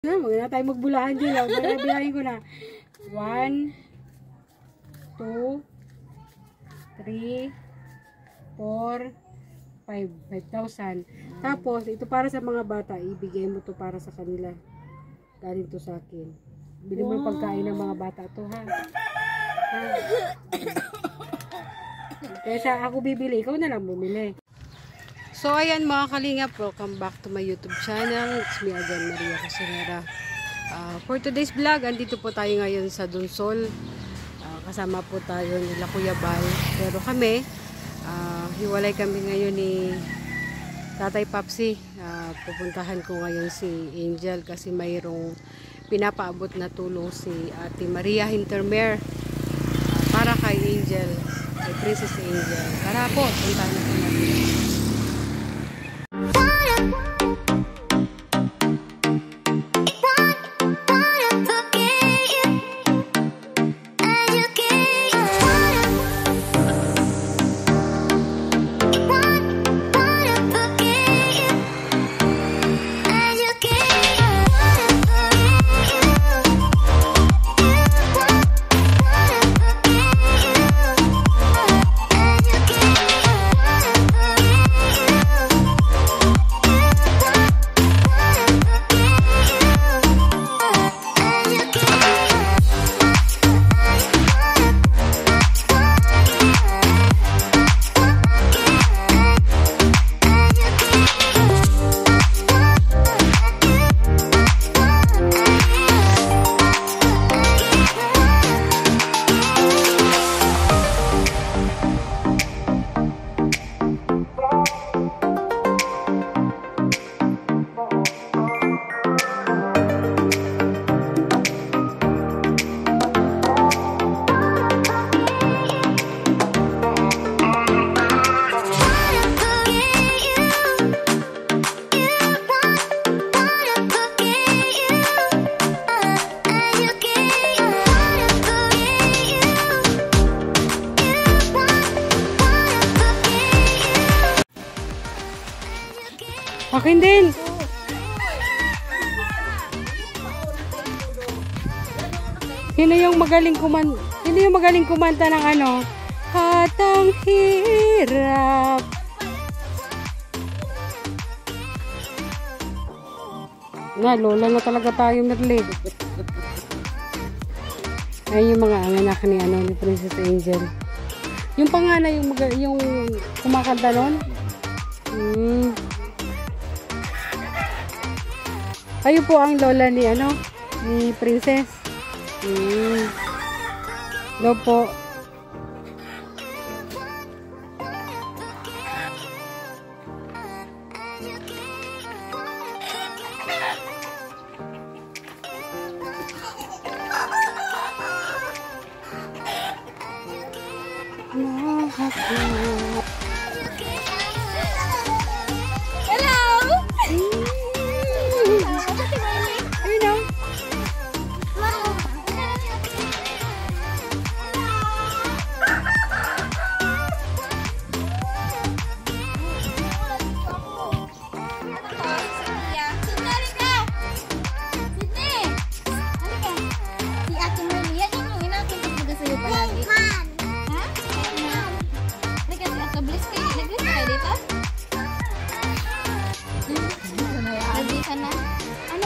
Huwag na tayo magbulahan dyan. Bilahin ko na. 1, 2, 3, 4, 5,000. Tapos, ito para sa mga bata. Ibigay mo to para sa kanila. Galing to sa akin. Bili mo yung pagkain ng mga bata to, ha? Kaya sa ako bibili, ikaw na lang bumili. So, ayan mga kalingap, welcome back to my YouTube channel. It's me again, Maria Casanera. For today's vlog, andito po tayo ngayon sa Dunsol. Kasama po tayo nila Kuya Bal. Pero kami, hiwalay kami ngayon ni Tatay Papsi. Pupuntahan ko ngayon si Angel kasi mayroong pinapaabot na tulong si Ate Maria Hintermer para kay Angel, kay Princess Angel. Tara po, puntahan na po natin. Akin din. Sino yung magaling kumanta ng ano? Hatang hirap. Na, lola na talaga tayo, Merle. Ay, yung mga anak ni Princess Angel. Yung panganay, yung kumakanta nun. Kayo po ang lola ni ni Princess. Hello po.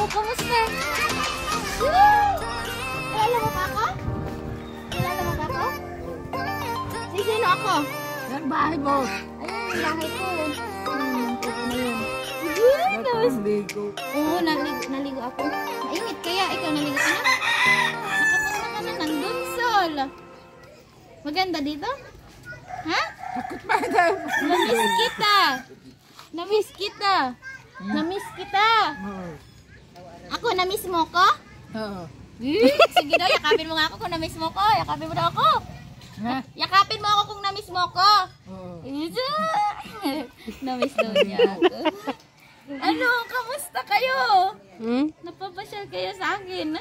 Kamusta? Kilala mo pa ako? Kilala mo pa ako? Sino ako? Ang bahay mo. Ayun, yung bahay ko. Naligo. Oo, naligo ako. Mainit kaya, ikaw naligo ka na? Nakapunta ka na ng Dunsol. Maganda dito? Ha? Namiss kita. Namiss kita. Namiss kita. Ako, namiss mo ko? Oo. Sige daw, yakapin mo nga ako kung namiss mo ko. Yakapin mo daw ako. Yakapin mo ako kung namiss mo ko. Oo. Namiss daw niya ako. Ano, kamusta kayo? Napapasyal kayo sa akin?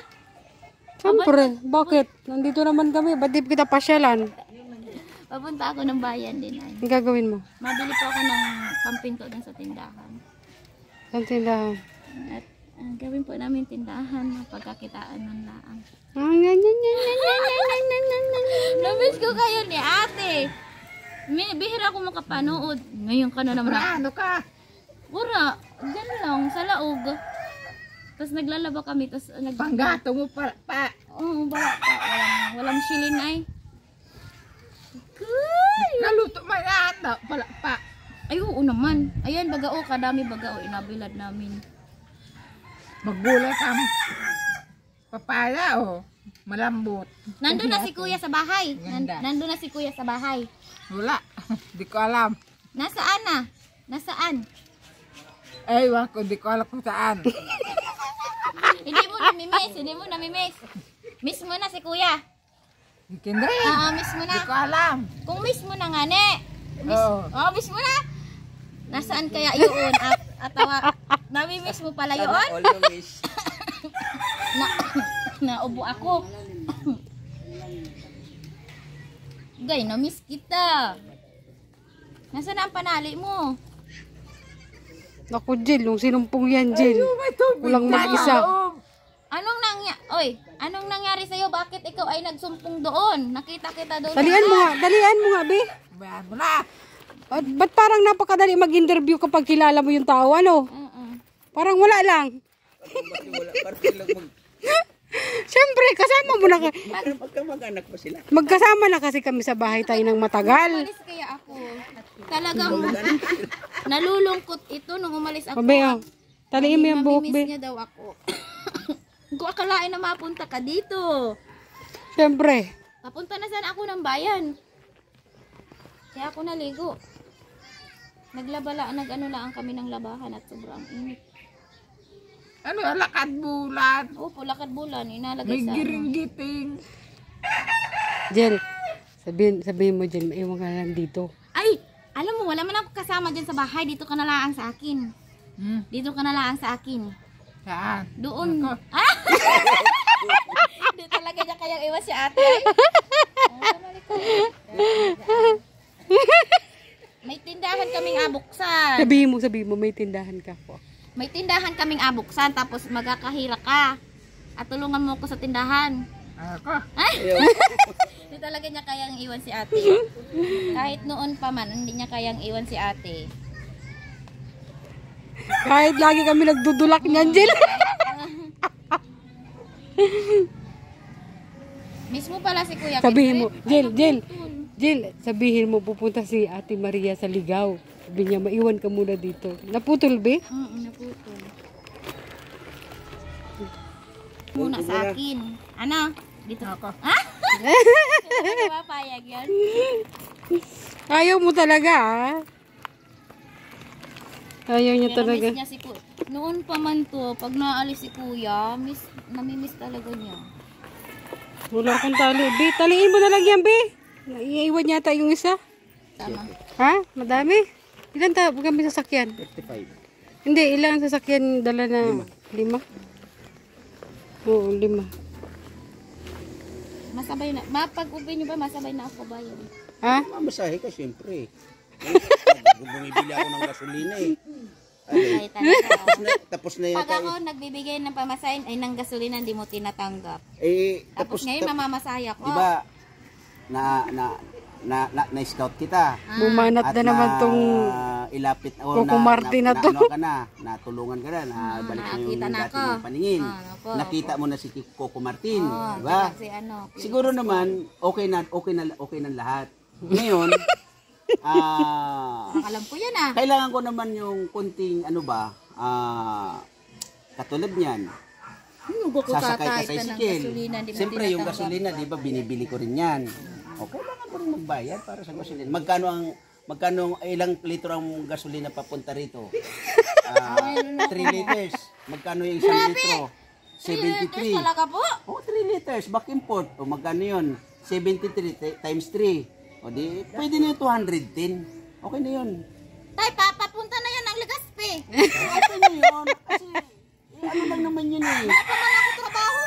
Siyempre, bakit? Nandito naman kami, ba't di kita pasyalan? Papunta ako ng bayan din ay. Ang gagawin mo? Mabili po ako ng pampinto dun sa tindahan. Saan tindahan? At Gawin po namin tindahan, mapagkakitaan ng laang. Namiss ko kayo ni ate. Bihira ako makapanood. Ngayon ka na naman. Ano ka? Wala, dyan lang, sa laog. Tapos naglalaba kami, tapos Panggato mo pa. Oo, wala pa. Walang shilin ay. Naluto may ata pala pa. Ay, oo naman. Ayan, bagao, kadami bagao, inabilad namin. Magbulat ang papaya malambot. Nandun na si kuya sa bahay. Ganda. Nandun na si kuya sa bahay. Wala, di ko alam. Nasaan na? Nasaan? Ewan ko, di ko alam kung saan. Hindi mo namimiss, hindi mo namimiss. Miss mo na si kuya. Kindre, Miss mo na. di ko alam. Kung miss mo na nga, ne. Oo. Miss mo na. Nasaan kaya yun? Nami-miss mo pala yun? Naubo ako. Gay, na-miss kita. Nasaan na ang panali mo? Naku, Jill, yung sinumpong yan, Jill. May tubig Walang na mag-isa. loob. Anong nangyari sa'yo? Bakit ikaw ay nagsumpong doon? Nakita kita doon. Dalian mo nga, be. Bayan mo na. Ba't parang napakadali mag-interview kapag kilala mo yung tao, ano? Parang wala lang. Siyempre, kasama mo na. Magkamag-anak pa sila. Magkasama na kasi kami sa bahay tayo ng matagal. Umalis kaya ako. Talagang nalulungkot ito nung umalis ako. Babe, taliin mo yung buhok, Mamimiss be. niya daw ako. Kung akalain na mapunta ka dito. Siyempre. Papunta na sana ako ng bayan. Kaya ako naligo. Nag-ano lang kami ng labahan at sobrang init. Ano, lakad bulan. Opo, lakad bulan. Inalagay May sa giring-giting. Jill, sabihin mo, Jill, maiwan ka lang dito. Ay! Alam mo, wala man ako kasama dyan sa bahay. Dito ka na lang sa akin. Dito ka na lang sa akin. Saan? Doon. Ako. Hindi talaga niya kayang iwas si ate. May tindahan kaming abuksan. Sabihin mo, may tindahan ka po. May tindahan kaming abuksan. Tapos magkakahira ka. At tulungan mo ako sa tindahan. Ako. Hindi talaga niya kayang iwan si ate. Kahit noon pa man, hindi niya kayang iwan si ate. Kahit lagi kami nagdudulak niyan, Jill. Mismo pala si Kuya. Sabihin mo, Petret. Jill, sabihin mo, pupunta si Ate Maria sa Ligaw. Sabi niya, maiwan ka muna dito. Naputol, be? Naputol. Muna sa akin. Ano? Dito. Ako. Hindi mapayag yan. Ayaw mo talaga, ah. Ayaw niya Pero talaga. miss niya si Kuya. Noon pa man to, pag naalis si Kuya, namimiss talaga niya. Wala akong tali, be. Taliin mo na lang yan, be. Iiwan yata yung isa. Tama. Ha? Madami? Ilan kami sasakyan? 35. Hindi, ilang sasakyan dala na? 5? Oo, 5. Masabay na. Pag-uwi niyo ba, masabay na ako ba yun? Ha? Mamasahe ka siyempre. Bumibili ako ng gasolina eh. Ay, talaga. Tapos na yun. Pag ako nagbibigay ng pamasahin, ay ng gasolina, hindi mo tinatanggap. Tapos Ngayon, mamamasaya ko. diba, na-scout kita. Bumanat na naman tong ilapit Coco Martin na to. natulungan ka na, balik mo nakita yung na dati ako. mong paningin. Ako. Nakita mo na si Coco Martin, di ba? Si ano, Siguro naman okay na lahat. Ngayon, alam ko yan ah. kailangan ko naman yung kunting katulad niyan. Nugo ko Sasakay ka kakait sa ng sikil. gasolina, hindi mo Siyempre yung tinatanggap. gasolina, di ba, binibili ko rin yan. O, kailangan ko rin magbayad para sa gasolina. Magkano ilang litro ang gasolina papunta rito? 3 liters. Magkano yung 1 litro? 73. Talaga po? O, 3 liters. Back import. O, magkano yun? 73 times 3. O, di, pwede na yung 210. Okay na yun. Tay, papunta na yan ang Legazpi. Okay na yun. Kasi, ano lang naman yun eh. Wala pa man ako trabaho.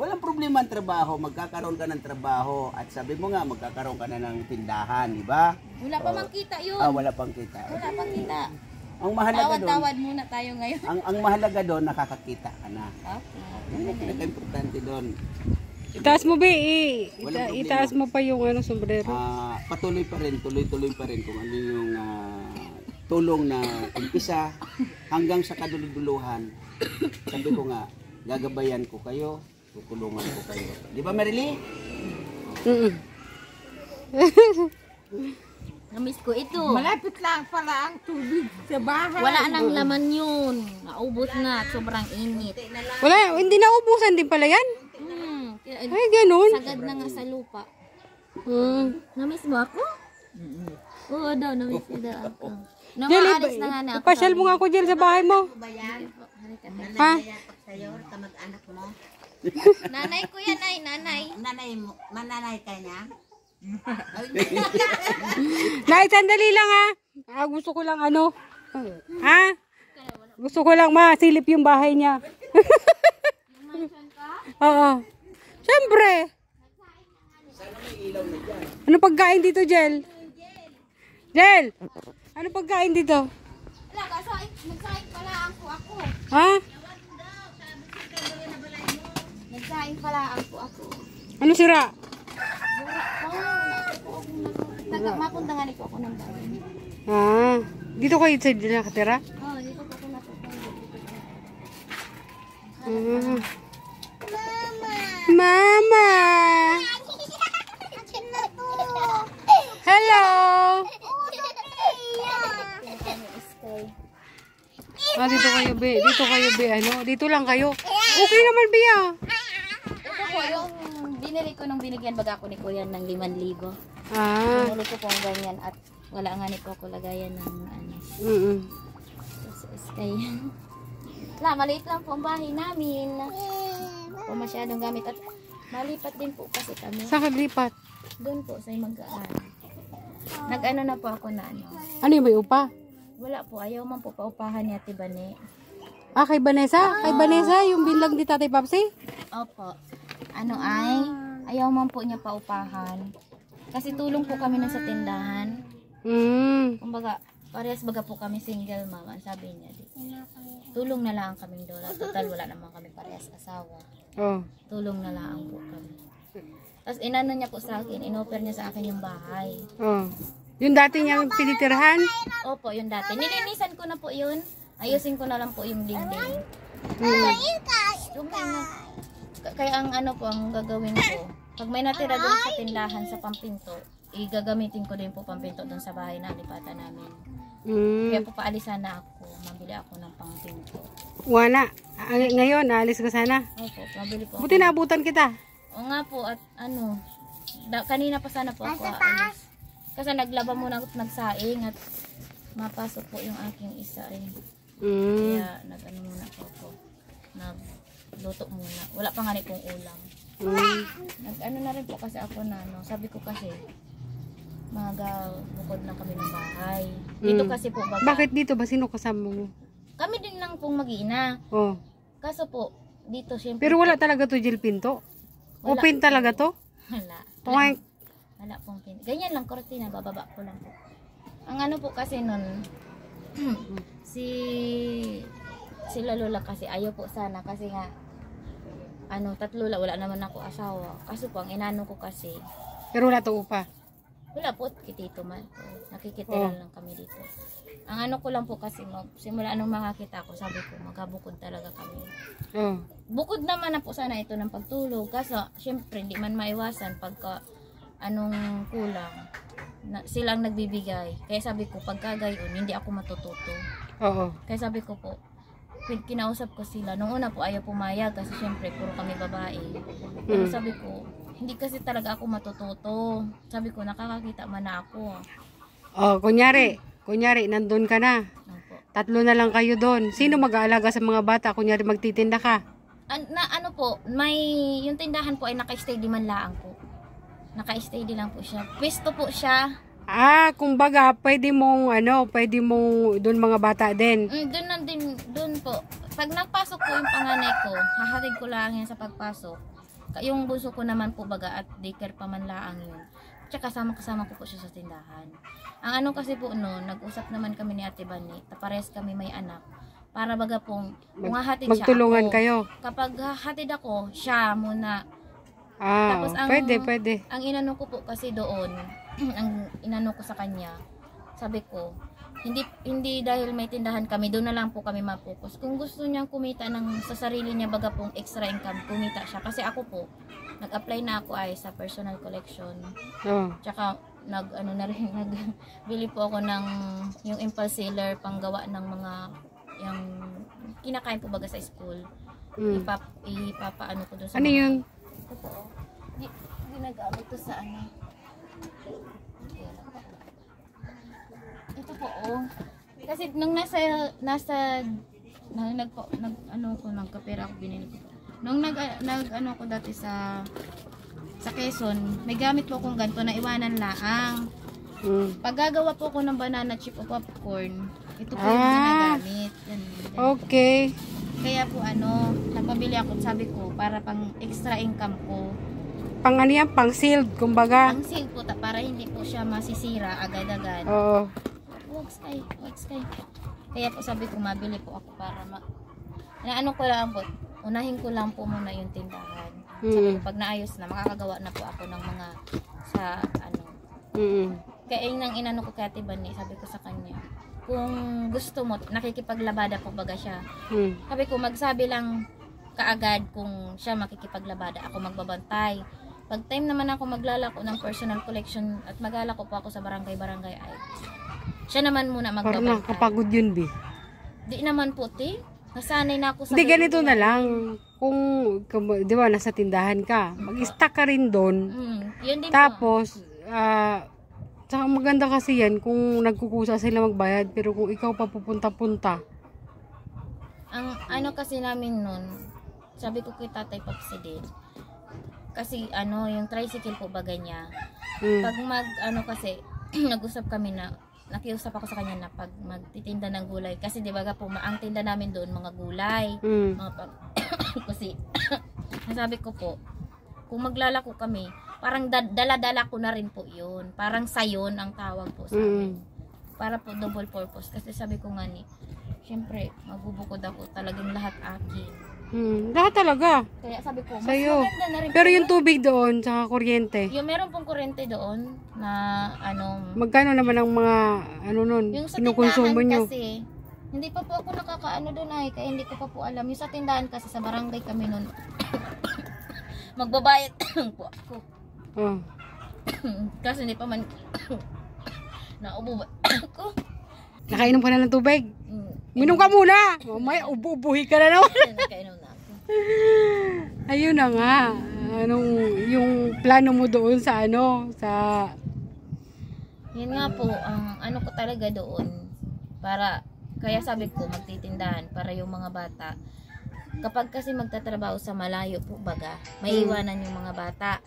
Walang problema ang trabaho, magkakaroon ka ng trabaho at sabi mo nga magkakaroon ka na ng tindahan, di ba? Wala pa man kita yun. Wala pang kita. Wala pang kita. Ang mahalaga doon, Tawad-tawad muna tayo ngayon. ang mahalaga doon, nakakakita ka na. Okay. Yan ang pinaka-importante doon. Itaas mo, be. Walang problema. Itaas mo pa yung sombrero. Patuloy pa rin, tuloy-tuloy pa rin kung ano yung tulong na umpisa hanggang sa kaduluduluhan. Sabi ko nga, gagabayan ko kayo, tutulungan ko kayo. Di ba, Marily? Mm-mm. Namiss ko ito. Malapit lang pala ang tubig sa bahay. Wala nang laman yun. Naubos na. Sobrang init. Wala, hindi naubusan din pala yan. Ay, ganun. Sagad na nga sa lupa. Namiss mo ako? Oo daw, namiss ko daw ako. Jel, Namaalis na nga na ako. ipasyal mo nga ako, Jel, sa bahay mo. Ha? Nanay ko yan ay, nanay. Mananay ka niya? Nay, sandali lang ha. Gusto ko lang ano. Ha? Gusto ko lang masilip yung bahay niya. Oo. Siyempre. Ano pagkain dito, Jel? Jel! Ano pagkain dito? Wala, nagsaing pala ako. Ha? Nagsaing pala ako. Ano sira? Mapunta nga ko ako ng bahay. Ah, dito kayo sa nakatira? Oo, dito po ako natutunan. Mama! Hello! Dito kayo, be. Dito kayo, be. Ano? Dito lang kayo. Okay naman, be, ah. Ito po yung binili ko nung binigyan baga ako ni Kuya ng 5,000. Ah. Binili ko pong ganyan at wala nga ni po ako lagayan ng ano. Sky. Maliit lang po ang bahay namin. Po masyadong gamit at malipat din po kasi kami. Saan ka lipat? Doon po sa Magaan. Nag-ano na po ako na ano. Ano yung may upa? Wala po, ayaw man po paupahan ni Ate Bane. Ah, kay Vanessa? Kay Vanessa, yung binlag ni Tatay Papsi? Opo. Ano ay, ayaw man po niya paupahan. Kasi tulong po kami na sa tindahan. Kumbaga, parehas baga po kami single mama, sabi niya. Tulong na lang kaming dola. Total, wala naman kami parehas asawa. Oh. Tulong na lang po kami. Tapos inano niya po sa akin, inoffer niya sa akin yung bahay. Oh. Yung dati niyang pinitirhan? Opo, yung dati. Nilinisan ko na po yun. Ayusin ko na lang po yung dingding. Kaya ang ano po, ang gagawin ko, pag may natira doon sa tindahan sa Pampinto, igagamitin ko din po Pampinto doon sa bahay na lipatan namin. Kaya po paalisan na ako, mabili ako ng Pampinto. Wala. Ngayon, naalis ka sana. Opo, mabili po ako. Buti naabutan kita. O nga po, at ano, kanina pa sana po ako aalis. Kasi naglaba muna ako at nagsaing at mapasok po yung aking isa eh. Kaya nag-ano muna po ako. Nagluto muna. Wala pa nga rin pong ulam. Nag-ano na rin po kasi ako na ano. Sabi ko kasi bukod lang kami ng bahay. Dito kasi po baga. Bakit dito ba? Sino kasama mo? Kami din lang pong mag-iina. Oh. Kaso po, dito siyempre. Pero wala talaga to, Jill, pinto? Wala. Open talaga to? Wala. Poink. Wala pong pin. Ganyan lang, kortina, bababa ko lang po. Ang ano po kasi nun, sila lola kasi ayaw po sana kasi nga, tatlo la, wala naman ako asawa. Kaso po, ang inano ko kasi, Pero wala to upa. wala po, kitito man po. Nakikitiran lang kami dito. Ang ano ko lang po kasi, simula nung makakita ko, sabi ko, magkabukod talaga kami. Oh. Bukod naman na po sana ito ng pagtulog. Kaso, syempre, hindi man maiwasan pagka anong kulang. Silang nagbibigay. Kaya sabi ko, pagkagayon, hindi ako matututo. Oo. Kaya sabi ko po, kinausap ko sila. Nung una po, ayaw pumayag kasi syempre, puro kami babae. Pero sabi ko, hindi kasi talaga ako matututo. Sabi ko, nakakakita man na ako. Oh, kunyari, nandun ka na. Opo. 3 na lang kayo doon. Sino mag-aalaga sa mga bata? Kunyari, magtitinda ka. Ano po, yung tindahan po ay naka-stay di man laang po. Naka-stay di lang po siya. Pwesto po siya. Ah, kumbaga, pwede mong doon mga bata din. Doon po. Pag nagpasok po yung panganay ko, hahatid ko lang yan sa pagpasok. Yung bunso ko naman po baga at daycare pa man laang yun. tsaka kasama ko po siya sa tindahan. Ang ano kasi po noon, nag-usap naman kami ni Ate Bani, pares kami may anak. Para baga pong, kung hahatid siya Magtulungan ako. kayo. Kapag hahatid ako, siya muna. Tapos pwede. Ang inano ko po kasi doon, ang inano ko sa kanya, sabi ko, hindi dahil may tindahan kami, doon na lang po kami mapokus. Kung gusto niyang kumita sa sarili niya, baga pong extra income, kumita siya. Kasi ako po, nag-apply na ako ay sa personal collection. Tsaka nagbili po ako ng yung impulse seller panggawa ng mga yung kinakain po baga sa school. Ipapaano ko doon sa Ano yun? Ito po. Ginagamit to sa ano. Ito po kasi nung nagkapera ako binili ko. Nung ano ko dati sa Quezon, may gamit po akong ganito na iwanan laang. Pag gagawa po ako ng banana chip o popcorn, ito po yung ginagamit. Yan. Okay. Kaya po nagpabili ako, sabi ko, para pang extra income ko. Pang ano yan? Pang sealed, kumbaga. Ang seal po, para hindi po siya masisira agad-agad. Oo. Wag sky. Kaya po sabi ko, mabili po ako para unahin ko lang po muna yung tindahan. Sabi ko, pag naayos na, makakagawa na po ako ng mga sa Kaya nang inano ko kay Ate Bani, sabi ko sa kanya, kung gusto mo, nakikipaglabada po baga siya. Sabi ko, magsabi lang kaagad kung siya makikipaglabada, ako magbabantay. Pag time naman ako maglalako ng personal collection at maglalako po ako sa barangay ay siya naman muna magbabantay. Parang nakakapagod yun, Bi. Di naman po, nasanay na ako sa Hindi, ganito na lang. Kung, di ba, nasa tindahan ka, mag-stack ka rin doon. Yun din Tapos, tsaka maganda kasi yan kung nagkukusa sila magbayad, pero kung ikaw pa pupunta-punta. Ang ano kasi namin nun, sabi ko kay Tatay Papsi din, kasi yung tricycle po baga niya, pag kasi, nag-usap kami na, nakiusap ako sa kanya na pag magtitinda ng gulay, kasi di ba po, ang tinda namin doon, mga gulay, kasi, sabi ko po, kung maglalako kami, parang dala-dala ko na rin po yun. Parang sayon ang tawag po sa amin. Para po double purpose. Kasi sabi ko nga syempre, magbubukod ako talagang lahat akin. Lahat talaga. Kaya sabi ko, mas sa'yo. maganda na rin Pero po yung tubig doon, tsaka kuryente. yung meron pong kuryente doon, na Magkano naman ang mga, nun, yung sa kinukonsumo tindahan nyo? kasi, hindi pa po ako nakakaano doon kaya hindi ko pa po alam. Yung sa tindahan kasi, sa barangay kami noon, magbabayad po ako. Kasi hindi pa man naubo ba ako. Nakainom ka na ng tubig? Minom ka muna! Mamaya, ubuhi ka na naman. Nakainom na ako. Ayun na nga. Yung plano mo doon sa Yun nga po, ang ko talaga doon, kaya sabi ko, magtitindahan para yung mga bata. Kapag kasi magtatrabaho sa malayo po baga, may iwanan yung mga bata.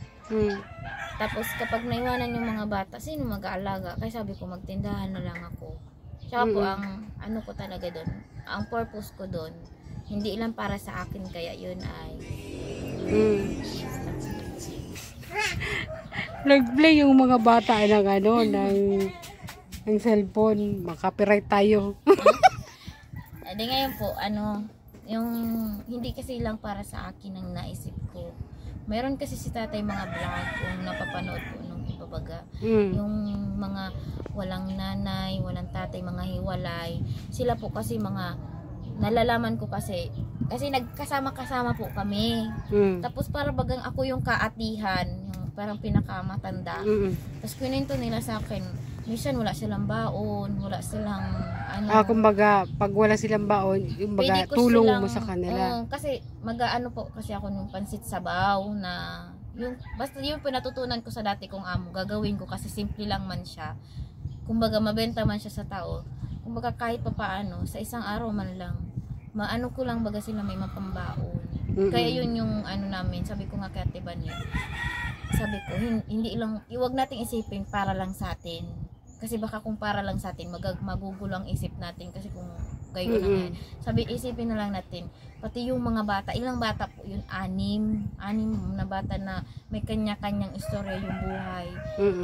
Tapos kapag naiwanan yung mga bata, sino mag-aalaga? Kaya sabi ko, magtindahan na lang ako. Tsaka po, ang ko talaga doon, ang purpose ko doon, hindi lang para sa akin, kaya yun ay nag-play yung mga bata ng cellphone. Makapiright tayo. Adi ngayon po, yung hindi kasi lang para sa akin ang naisip ko. Meron kasi si Tatay mga vlog kung napapanood po nung ibabaga. Yung mga walang nanay, walang tatay, mga hiwalay. Sila po kasi mga nalalaman ko kasi nagkasama-kasama po kami. Tapos para bagang ako yung kaatihan, yung parang pinakamatanda. Tapos kininto nila sa akin, minsan wala silang baon, wala silang kumbaga, pag wala silang baon, kumbaga, tulong mo sa kanila. Kasi po kasi ako ng pansit sabaw na basta yung pinatutunan ko sa dati kong amo, gagawin ko kasi simple lang man siya. Kumbaga mabenta man siya sa tao. Kumbaga kahit pa paano, sa isang araw man lang, ko lang baga sila may mapambaon. Kaya yun yung namin, sabi ko nga kay Ate Bani, sabi ko, hindi lang, iwag nating isipin para lang sa atin. Kasi baka kung para lang sa atin, magugulo ang isip natin. Kasi kung kayo na yan. Sabi, isipin na lang natin, pati yung mga bata, ilang bata po yun? 6 na bata na may kanya-kanyang istorya yung buhay.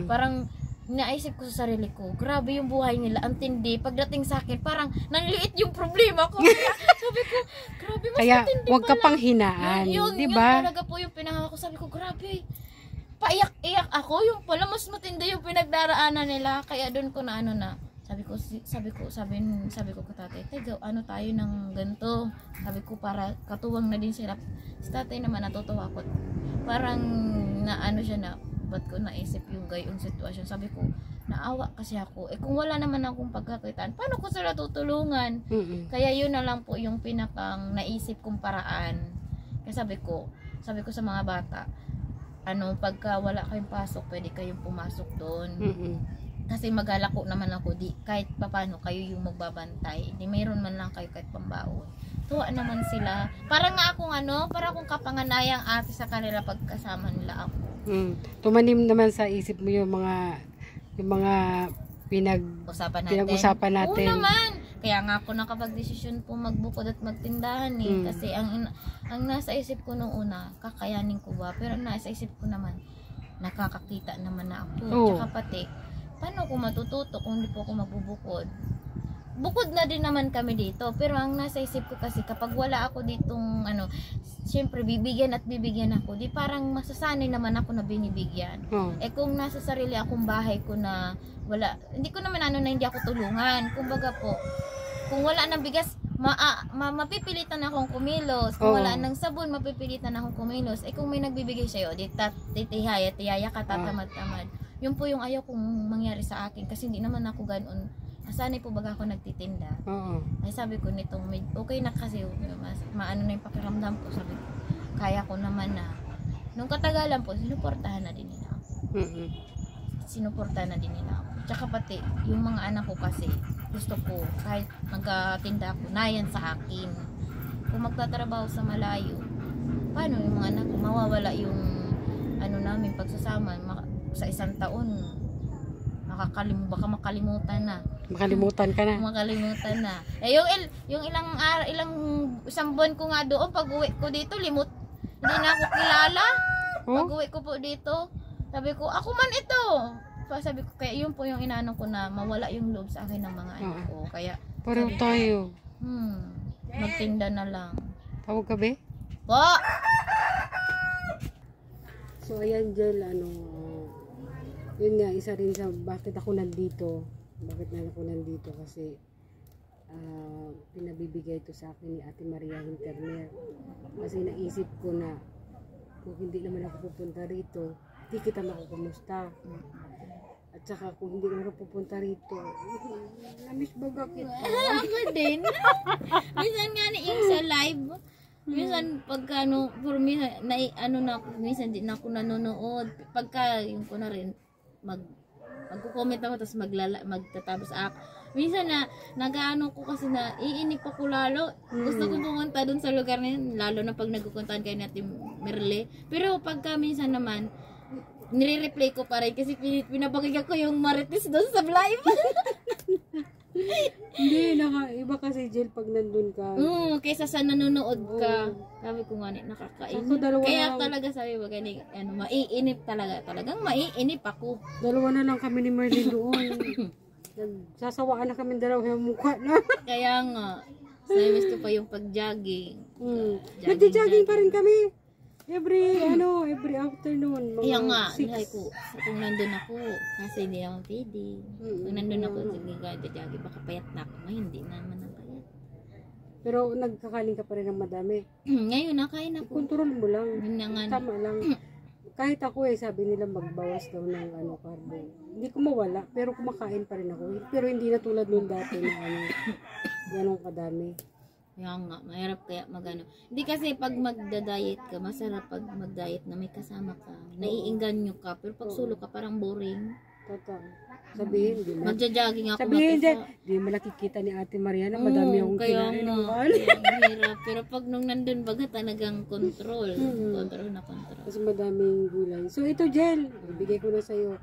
Parang, naisip ko sa sarili ko, grabe yung buhay nila, ang tindi. Pagdating sa akin, parang nanliit yung problema ko. Kaya sabi ko, grabe, mas Kaya matindi huwag ka pala. pang hinaan, Yun di ba? talaga po yung pinangawa ko. Sabi ko, grabe, paiyak-iyak ako. Yung pala, mas matindi yung pinagdaraanan nila. Kaya doon ko na sabi ko kay tatay, ano tayo ng ganito. Sabi ko, para katuwang na din sila. Si tatay naman natutuwa ko. Parang siya na, ba't ko naisip yung gayong sitwasyon. Sabi ko, naawa kasi ako. Kung wala naman akong pagkakitaan, paano ko sila tutulungan? Kaya yun na lang po yung pinakang naisip kong paraan. Kaya sabi ko sa mga bata, pagka wala kayong pasok, pwede kayong pumasok doon. Kasi magalako naman ako, kahit papano kayo yung magbabantay. Di mayroon man lang kayo kahit pambaon. Tuwa naman sila. Parang nga akong kapanganayang ate sa kanila pagkasama nila ako. Tumanim naman sa isip mo yung mga pinag-usapan natin. Oo naman. Kaya nga ako nakapag-desisyon po magbukod at magtindahan kasi ang nasa isip ko noong una, kakayanin ko ba? Pero nasa isip ko naman, nakakakita naman na ako. Tsaka pati, paano ko matututo kung hindi po ako magbubukod? Bukod na din naman kami dito, pero ang nasa isip ko kasi kapag wala ako ditong syempre bibigyan ako, di parang masasanay naman ako na binibigyan. Kung nasa sarili akong bahay ko na wala, hindi ko naman na hindi ako tulungan. Kumbaga po, kung wala ng bigas, mapipilitan akong kumilos. Kung wala ng sabon, mapipilitan akong kumilos. Kung may nagbibigay sa'yo, tihaya ka, tatamad-tamad. Yun po yung ayaw kong mangyari sa akin kasi hindi naman ako ganoon. Sanay po baga ako nagtitinda. Ay sabi ko nitong okay na kasi maano na yung pakiramdam ko. Sabi ko, kaya ko naman na. Nung katagalan po, sinuportahan na din nila ako. Tsaka pati, yung mga anak ko kasi, gusto ko, kahit magtinda ako, nayan sa akin. Kung magtatrabaho sa malayo, paano yung mga anak ko, mawawala yung namin pagsasama sa isang taon. Baka makalimutan na. Makalimutan ka na. Yung isang buwan ko nga doon, pag uwi ko dito, hindi na ako kilala. Pag uwi ko po dito, sabi ko, ako man ito. Sabi ko, kaya yun po yung inaano ko na mawala yung loob sa akin ng mga anak ko. Kaya, pareho tayo. magtinda na lang. Tawag ka be? Po! So ayan Jel, yun nga, isa rin sa bakit ako nandito kasi pinabibigay ito sa akin ni Ate Maria Hinterner. Kasi naisip ko na kung hindi naman ako pupunta rito, hindi kita makukumusta. At saka kung hindi naman ako pupunta rito, namiss baga kita. Ako din. Minsan nga yung sa live, minsan pagka minsan di na ako nanonood. Pagka yung ko na rin, magko-comment ako tapos magtatapos ako. Minsan nag-ano ko kasi na iinip ako lalo. Gusto ko pumunta dun sa lugar na yun, lalo na pag nagkukuntahan kayo natin Merle. Pero pagka minsan naman, nire-replay ko pa rin kasi pinabagay ko yung Marites doon sa live. Hindi, iba kasi Jill pag nandun ka. Kaysa sa nanonood ka. Sabi ko nga nakakainip. Kaya talaga sabi mo gani, maiinip talaga. Talagang maiinip ako. Dalawa na lang kami ni Merlin doon. Nagsasawaan na kami dalawa yung mukha na. Kaya nga, miss ko pa yung pag-jogging. Nagdi-jogging pa rin kami. Every afternoon. Kaya nga, nihay ko. Kung nandun ako, kasi hindi ako pwede. Kung nandun ako, sige gada-jogging, baka payat na ako. Ngayon, hindi naman ang payat. Pero nagkakaling ka pa rin ng madami. Ngayon, nakain ako. Kontrol mo lang. Nga, tama lang. Kahit ako sabi nila magbawas daw ng carbo. Hindi ko mawala, pero kumakain pa rin ako. Pero hindi na tulad nung dati na ganong kadami. Kaya nga, mahirap kaya magano. Hindi kasi pag magda-diet ka, masarap pag mag-diet na may kasama ka. Naiinganyo ka, pero pag solo ka parang boring. Totoo. Sabihin, di ba? Magja-jogging ako. Sabihin din, di mo nakikita ni Ate Maria na madami akong kinain. Mahirap. Pero pag nung nandun baga talagang control. Control na control. Kasi madaming gulay. So ito Jel, ibigay ko na sa'yo.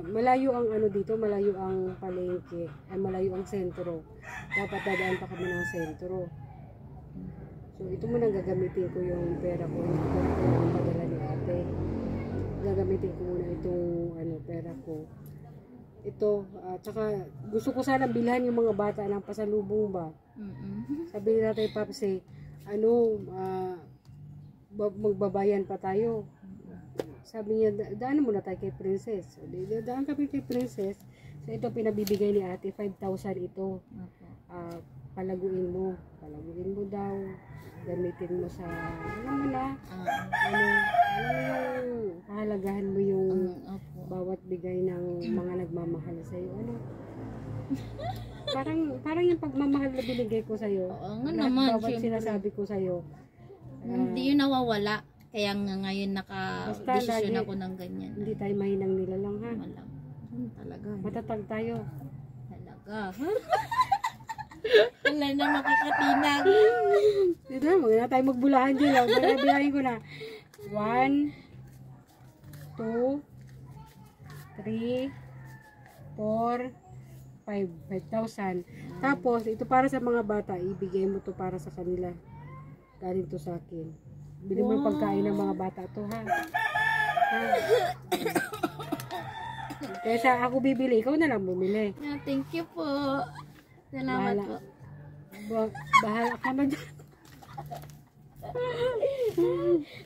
malayo ang ano dito, malayo ang palengke, ay malayo ang sentro. Dapat dadaan pa kami ng sentro. So ito muna gagamitin ko yung pera ko, yung padala ni ate. Gagamitin ko muna itong ano, pera ko. Ito, tsaka gusto ko sana bilhan yung mga bata ng pasalubong ba. Sabi ni Tatay Papsi, magbabayan pa tayo. Sabi niya, daan muna tayo kay Princess. So, daan kami kay Princess. So, ito pinabibigay ni ate, 5,000 ito. Palaguin mo daw. Gamitin mo sa, alam mo na, yung kahalagahan mo yung bawat bigay ng mga nagmamahal sa'yo. Parang yung pagmamahal na binigay ko sa'yo. Oo nga naman. Bawat sinasabi ko sa'yo. Hindi yun nawawala. Kaya nga ngayon naka-desisyon lagi, ako ng ganyan. Hindi tayo mahinang nilalang ha. Walang. Talaga. Matatag tayo. Talaga. Wala na makakatinag. Dito na, huwag na tayo magbulahan dyan. Bilahin ko na. 1, 2, 3, 4, 5,000. Tapos, ito para sa mga bata. Ibigay mo to para sa kanila. Galing to sa akin. Bili mo yung pagkain ng mga bata to ha. Kaya ako bibili, ikaw na lang bumili. Thank you po. Salamat po. Bahala ka na dyan.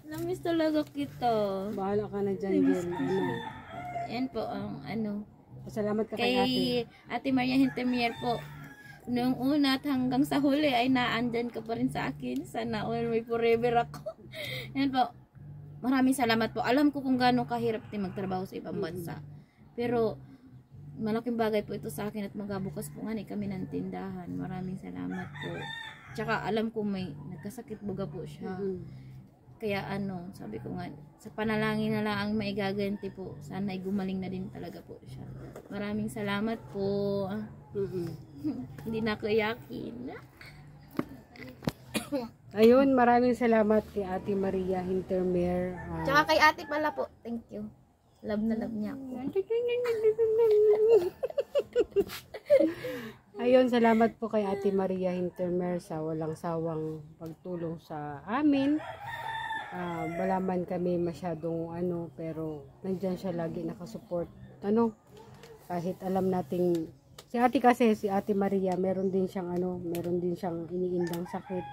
Namiss talaga kita. Bahala ka na dyan, Jen. Yan po ang Salamat ka kay kay Ate Maria Hintemier po. Noong una at hanggang sa huli ay naandyan ka pa rin sa akin. Sana all may forever ako. Yan po. Maraming salamat po. Alam ko kung gaano kahirap din magtrabaho sa ibang bansa. Pero malaking bagay po ito sa akin at magabukas po nga kami ng tindahan. Maraming salamat po. Tsaka alam ko may nagkasakit buga po siya. Kaya sabi ko nga, sa panalangin na lang ang maigaganti po. Sana ay gumaling na din talaga po siya. Maraming salamat po. Hindi na ako yakin. Ayun, maraming salamat kay Ate Maria Hintermer. Tsaka kay ate pala po. Thank you. Love na love niya ako. Ayun, salamat po kay Ate Maria Hintermer sa walang sawang pagtulong sa amin. Wala man kami masyadong pero nandyan siya lagi nakasupport. Kahit alam nating si Ate Maria, meron din siyang iniindang sakit.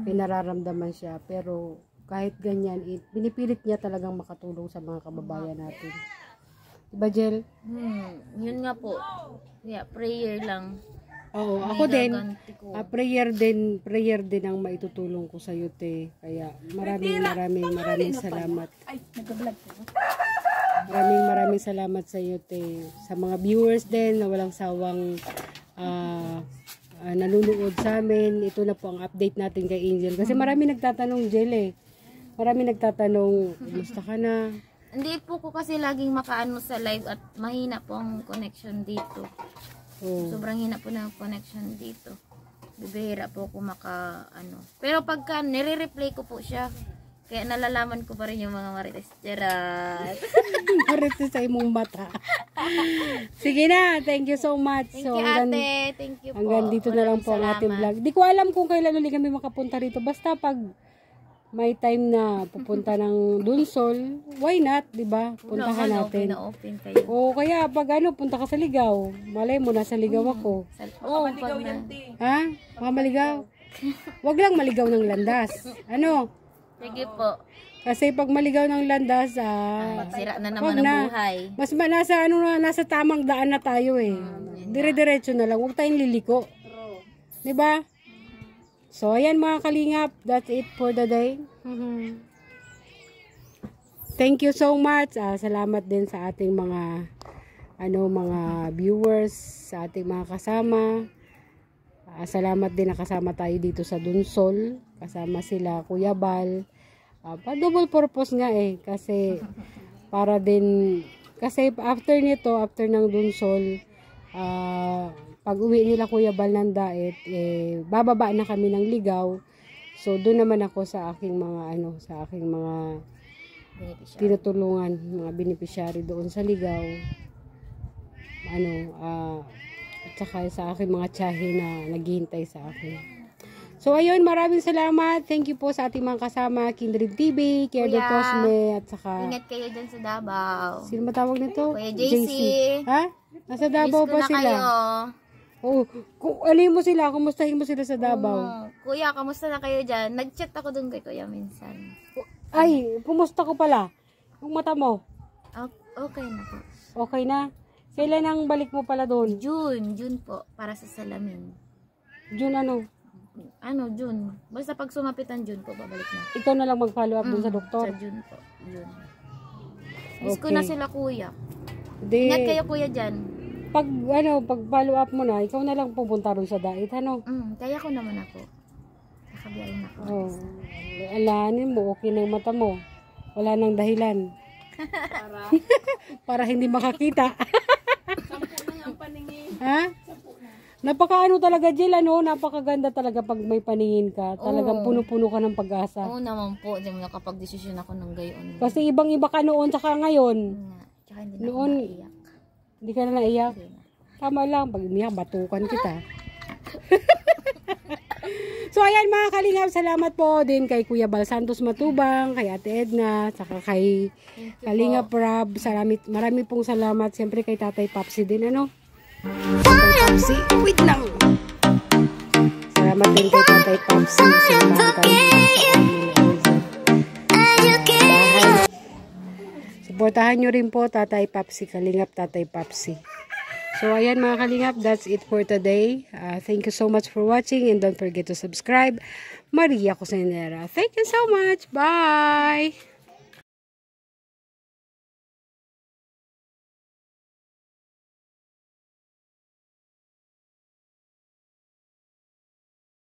Pinararamdaman siya, pero kahit ganyan, pinipilit niya talagang makatulong sa mga kababayan natin. Diba, Jel? Yun nga po. Yeah, prayer lang. Oo, ako din. Prayer din ang maitutulong ko sa iyo, te. Kaya maraming salamat. Ay, nag-vlog ko. Maraming salamat sa iyo, te. Sa mga viewers din na walang sawang nanonood sa amin. Ito na po ang update natin kay Angel. Kasi marami nagtatanong, Jel eh. Marami nagtatanong, kumusta ka na? Hindi po ko kasi laging makaano sa live at mahina po ang connection dito. Sobrang hina po ng connection dito. Bibihira po ako Pero pagka nire-replay ko po siya, kaya nalalaman ko pa rin yung mga marites. Charat. Marites sa imong mata. Sige na, thank you so much. Thank you, ate. Thank you po. Hanggang dito na lang po ang ating vlog. Di ko alam kung kailan ulit kami makapunta rito. Basta pag may time na pupunta ng Dunsol, why not, di ba? Puntahan natin. Open kayo. O kaya pag punta ka sa Ligaw. Malay mo, nasa Ligaw ako. Maligaw yan, di. Ha? Mga maligaw? Wag lang maligaw ng landas. Sige po. Kasi pag maligaw ng landas, Sira na naman ang buhay. Mas nasa tamang daan na tayo eh. Dire-diretso na lang. Huwag tayong liliko. Di ba? So, ayan mga kalingap. That's it for the day. Thank you so much. Salamat din sa ating mga viewers, sa ating mga kasama. Salamat din na kasama tayo dito sa Dunsol. Kasama sila Kuya Bal. Double purpose nga eh. Kasi after ng Dunsol, pag uwi nila Kuya Bal ng Daet, bababa na kami ng Ligaw. So doon naman ako sa aking mga beneficiary. tinutulungan mga beneficiary doon sa Ligaw. At saka sa aking mga tiyahe na naghihintay sa akin. So ayun, maraming salamat. Thank you po sa ating mga kasama, Kindred TV, Kierdo Kuya, Cosme, at saka Ingat kayo dyan sa Davao. sino matawag nito? Kuya JC. Ha? Nasa Davao Miss ko pa na sila. kayo. Oh, alin mo sila, kumustahin mo sila sa Davao. Kuya, kamusta na kayo dyan? Nag-chat ako dun kay Kuya minsan. Ay, kumusta ko pala? Yung mata mo, Okay na po. okay na? Kailan ang balik mo pala doon? June po, para sa salamin. June ano? June. Basta pag sumapit ang June po, babalik na. Ikaw na lang mag-follow up doon sa doktor. Sa June po. June. Miss ko Okay. na sila kuya. Di, Ingat kayo kuya dyan. pag follow up mo na, ikaw na lang pupunta ron sa dait, ano? Kaya ko naman ako. Nakabiyahin ako. Oh, alanin mo, okay na yung mata mo. Wala nang dahilan. Para hindi makakita. Ha? Napakaano talaga, Jill, napakaganda talaga pag may paningin ka. Talagang puno-puno ka ng pag-asa. Oo naman po, di mo nakapag-desisyon ako ng gayon. Kasi ibang-iba ka noon, tsaka ngayon. Tsaka hindi na Noon, ako naiyak. hindi ka na naiyak. Hindi na. Tama lang, pag umiyak, batukan kita. So, ayan mga kalingap, salamat po din kay Kuya Bal Santos Matubang, kay Ate Edna, saka kay Kalingap Rob. Marami pong salamat. Siyempre kay Tatay Papsi din, Tatay Papsi, wait lang. Salamat din kay Tatay Papsi. Supportahan nyo rin po Tatay Papsi, Kalingap Tatay Papsi. So, ayan mga kalingap, that's it for today. Thank you so much for watching and don't forget to subscribe. Maria Cosinera. Thank you so much. Bye!